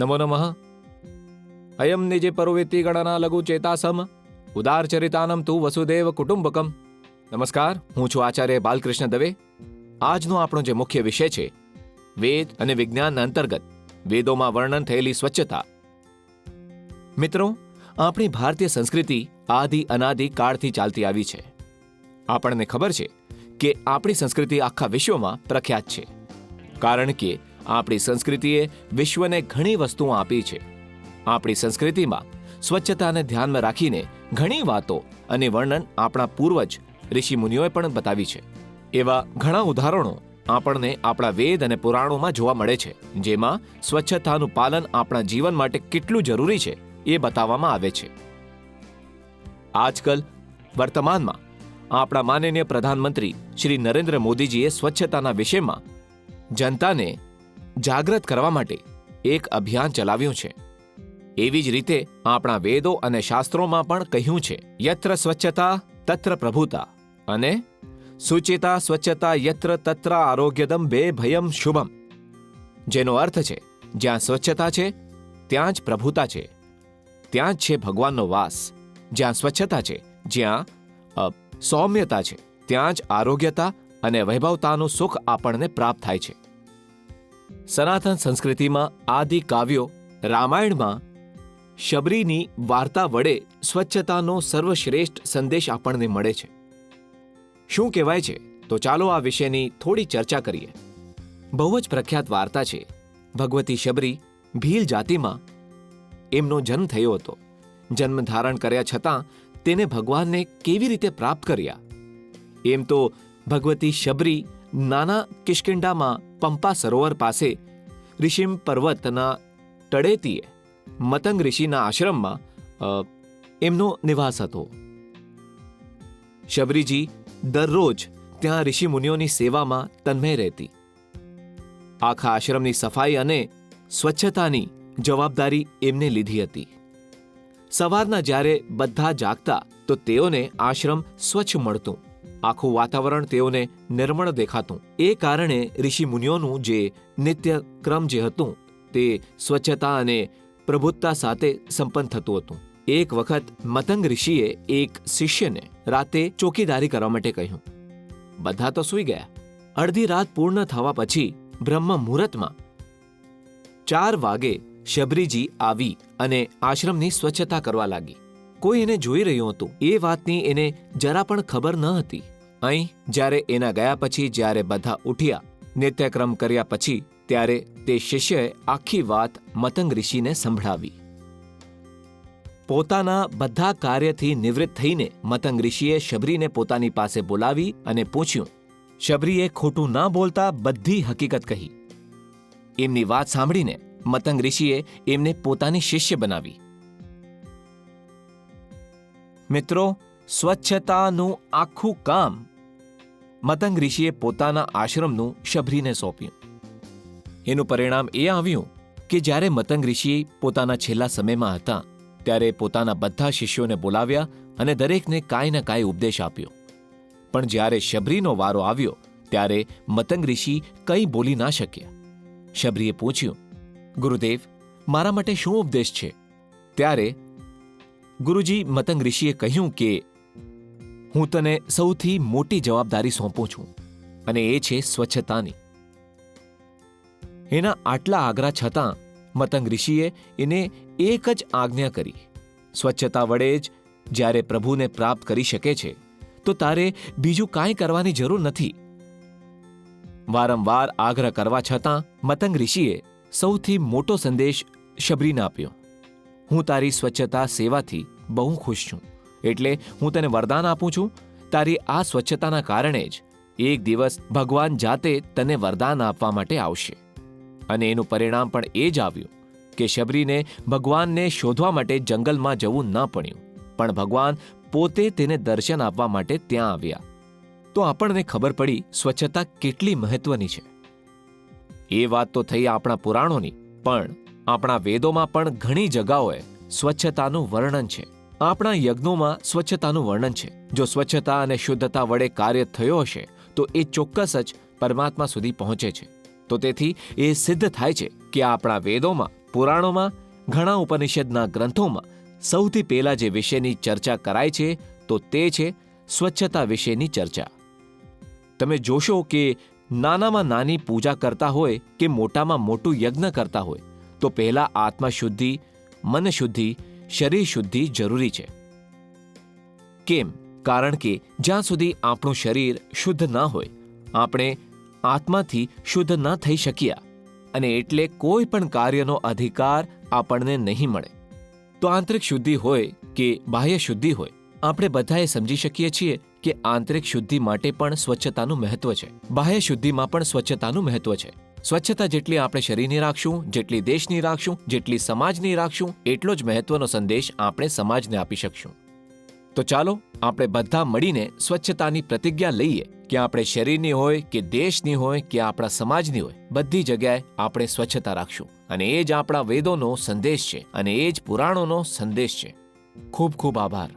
નમો નમઃ. અયમ નિજે પરોવેત્તિ ગણના લઘુ ચેતાસમ ઉદારચરિતાનમ તું વસુદેવ કુટુંબકમ. નમસ્કાર, હું છું આચાર્ય બાલકૃષ્ણ દવે. આજનો આપણો જે મુખ્ય વિષય છે, વેદ અને વિજ્ઞાન અંતર્ગત વેદોમાં વર્ણન થયેલી સ્વચ્છતા. મિત્રો, આપણી ભારતીય સંસ્કૃતિ આદિ અનાદિ કાળથી ચાલતી આવી છે. આપણને ખબર છે કે આપણી સંસ્કૃતિ આખા વિશ્વમાં પ્રખ્યાત છે, કારણ કે આપણી સંસ્કૃતિએ વિશ્વને ઘણી વસ્તુઓ આપી છે. આપણી સંસ્કૃતિમાં સ્વચ્છતાને ધ્યાનમાં રાખીને ઘણી વાતો અને વર્ણન આપણા પૂર્વજ ઋષિમુનિઓએ પણ બતાવી છે. એવા ઘણા ઉદાહરણો આપણને આપણા વેદ અને પુરાણોમાં જોવા મળે છે, જેમાં સ્વચ્છતાનું પાલન આપણા જીવન માટે કેટલું જરૂરી છે એ બતાવવામાં આવે છે. આજકાલ વર્તમાનમાં આપણા માનનીય પ્રધાનમંત્રી શ્રી નરેન્દ્ર મોદીજીએ સ્વચ્છતાના વિષયમાં જનતાને જાગૃત કરવા માટે એક અભિયાન ચલાવ્યું છે. એવી જ રીતે આપણા વેદો અને શાસ્ત્રોમાં પણ કહ્યું છે, યત્ર સ્વચ્છતા તત્ર પ્રભુતા અને સુચિતા સ્વચ્છતા યત્ર તત્ર આરોગ્યદમ બે ભયમ શુભમ. જેનો અર્થ છે, જ્યાં સ્વચ્છતા છે ત્યાં જ પ્રભુતા છે, ત્યાં જ છે ભગવાનનો વાસ. જ્યાં સ્વચ્છતા છે, જ્યાં સૌમ્યતા છે, ત્યાં જ આરોગ્યતા અને વૈભવતાનું સુખ આપણને પ્રાપ્ત થાય છે. સનાતન સંસ્કૃતિમાં આદિ કાવ્યો રામાયણમાં શબરીની વાર્તા વડે સ્વચ્છતાનો સર્વશ્રેષ્ઠ સંદેશ આપણને મળે છે. શું કહેવાય છે? તો ચાલો આ વિષયની થોડી ચર્ચા કરીએ. બહુ જ પ્રખ્યાત વાર્તા છે. ભગવતી શબરી ભીલ જાતિમાં એમનો જન્મ થયો હતો. જન્મ ધારણ કર્યા છતાં તેને ભગવાનને કેવી રીતે પ્રાપ્ત કર્યા? એમ તો ભગવતી શબરી નાના કિષ્કિંધામાં પંપા સરોવર પાસે ઋષિમ પર્વતના તળેટીએ મતંગ ઋષિના આશ્રમમાં એમનો નિવાસ હતો. શબરીજી દરરોજ ત્યાં ઋષિમુનિઓની સેવામાં તન્મય રહેતી. આખા આશ્રમની સફાઈ અને સ્વચ્છતાની જવાબદારી એમને લીધી હતી. સવારના જ્યારે બધા જાગતા તો તેઓને આશ્રમ સ્વચ્છ મળતું. આખું વાતાવરણ તેઓને નિર્મળ દેખાતું. એ કારણે ઋષિમુનિઓનું જે નિત્ય ક્રમ જે હતું તે સ્વચ્છતા અને પ્રભુત્તા સાથે સંપન્ન થતું હતું. એક વખત મતંગ ઋષિએ એક શિષ્યને રાતે ચોકીદારી કરવા માટે કહ્યું. બધા તો સૂઈ ગયા. અડધી રાત પૂર્ણ થવા પછી બ્રહ્મ મુહૂર્તમાં 4 વાગે શબરીજી આવી અને આશ્રમની સ્વચ્છતા કરવા લાગી. કોઈ એને જોઈ રહ્યું હતું એ વાતની એને જરા પણ ખબર ન હતી. અહીં જ્યારે એના ગયા પછી જ્યારે બધા ઉઠ્યા, નિત્યક્રમ કર્યા પછી, ત્યારે તે શિષ્યએ આખી વાત મતંગ ઋષિને સંભળાવી. પોતાના બધા કાર્યથી નિવૃત્ત થઈને મતંગ ઋષિએ શબરીને પોતાની પાસે બોલાવી અને પૂછ્યું. શબરીએ ખોટું ના બોલતા બધી હકીકત કહી. એમની વાત સાંભળીને મતંગ ઋષિએ એમને પોતાની શિષ્ય બનાવી. મિત્રો, સ્વચ્છતાનું આખું કામ મતંગ ઋષિએ પોતાના આશ્રમનું શબરીને સોંપ્યું. એનું પરિણામ એ આવ્યું કે જ્યારે મતંગ ઋષિ પોતાના છેલ્લા સમયમાં હતા ત્યારે પોતાના બધા શિષ્યોને બોલાવ્યા અને દરેકને કાંઈ ને કાંઈ ઉપદેશ આપ્યો. પણ જ્યારે શબરીનો વારો આવ્યો ત્યારે મતંગ ઋષિ કંઈ બોલી ના શક્યા. શબરીએ પૂછ્યું, ગુરુદેવ, મારા માટે શું ઉપદેશ છે? ત્યારે ગુરુજી મતંગ ઋષિએ કહ્યું કે હું તને સૌથી મોટી જવાબદારી સોંપું છું અને એ છે સ્વચ્છતાની. એના આટલા આગ્રહ છતાં મતંગ ઋષિએ એને એક જ આજ્ઞા કરી. સ્વચ્છતા વડે જ જ્યારે પ્રભુને પ્રાપ્ત કરી શકે છે તો તારે બીજું કાંઈ કરવાની જરૂર નથી. વારંવાર આગ્રહ કરવા છતાં મતંગ ઋષિએ સૌથી મોટો સંદેશ શબરીને આપ્યો. હું તારી સ્વચ્છતા સેવાથી બહુ ખુશ છું, એટલે હું તને વરદાન આપું છું, તારી આ સ્વચ્છતાના કારણે જ એક દિવસ ભગવાન જાતે તને વરદાન આપવા માટે આવશે. અને એનું પરિણામ પણ એ જ આવ્યું કે શબરીને ભગવાનને શોધવા માટે જંગલમાં જવું ન પડ્યું, પણ ભગવાન પોતે તેને દર્શન આપવા માટે ત્યાં આવ્યા. તો આપણને ખબર પડી સ્વચ્છતા કેટલી મહત્વની છે. એ વાત તો થઈ આપણા પુરાણોની, પણ આપણા વેદોમાં પણ ઘણી જગાઓએ સ્વચ્છતાનું વર્ણન છે. આપણા યજ્ઞોમાં સ્વચ્છતાનું વર્ણન છે. જો સ્વચ્છતા અને શુદ્ધતા વડે કાર્ય થયો હશે તો એ ચોક્કસ જ પરમાત્મા સુધી પહોંચે છે. તો તેથી એ સિદ્ધ થાય છે કે આપણા વેદોમાં પુરાણોમાં ઘણા ઉપનિષદના ગ્રંથોમાં સૌથી પહેલા જે વિષયની ચર્ચા કરાય છે તો તે છે સ્વચ્છતા વિશેની ચર્ચા. તમે જોશો કે નાનામાં નાની પૂજા કરતા હોય કે મોટામાં મોટું યજ્ઞ કરતા હોય તો પહેલા આત્મા શુદ્ધિ, મન શુદ્ધિ, શરીર શુદ્ધિ જરૂરી છે. કેમ? કારણ કે જ્યાં સુધી આપણું શરીર શુદ્ધ ના હોય, આપણે આત્માથી શુદ્ધ ના થઈ શક્યા, અને એટલે કોઈ પણ કાર્યનો અધિકાર આપણને નહીં મળે. તો આંતરિક શુદ્ધિ હોય કે બાહ્ય શુદ્ધિ હોય, આપણે બધાએ સમજી શકીએ છીએ કે આંતરિક શુદ્ધિ માટે પણ સ્વચ્છતાનું મહત્વ છે, બાહ્ય શુદ્ધિમાં પણ સ્વચ્છતાનું મહત્વ છે. સ્વચ્છતા જેટલી આપણે શરીરની રાખશું, જેટલી દેશની રાખશું, જેટલી સમાજની રાખશું, એટલો જ મહત્વનો સંદેશ આપણે સમાજને આપી શકશું. તો ચાલો આપણે બધા મળીને સ્વચ્છતાની પ્રતિજ્ઞા લઈએ કે આપણે શરીરની હોય કે દેશની હોય કે આપણા સમાજની હોય, બધી જગ્યાએ આપણે સ્વચ્છતા રાખશું. અને એ જ આપણા વેદોનો સંદેશ છે, અને એ જ પુરાણોનો સંદેશ છે. ખૂબ ખૂબ આભાર.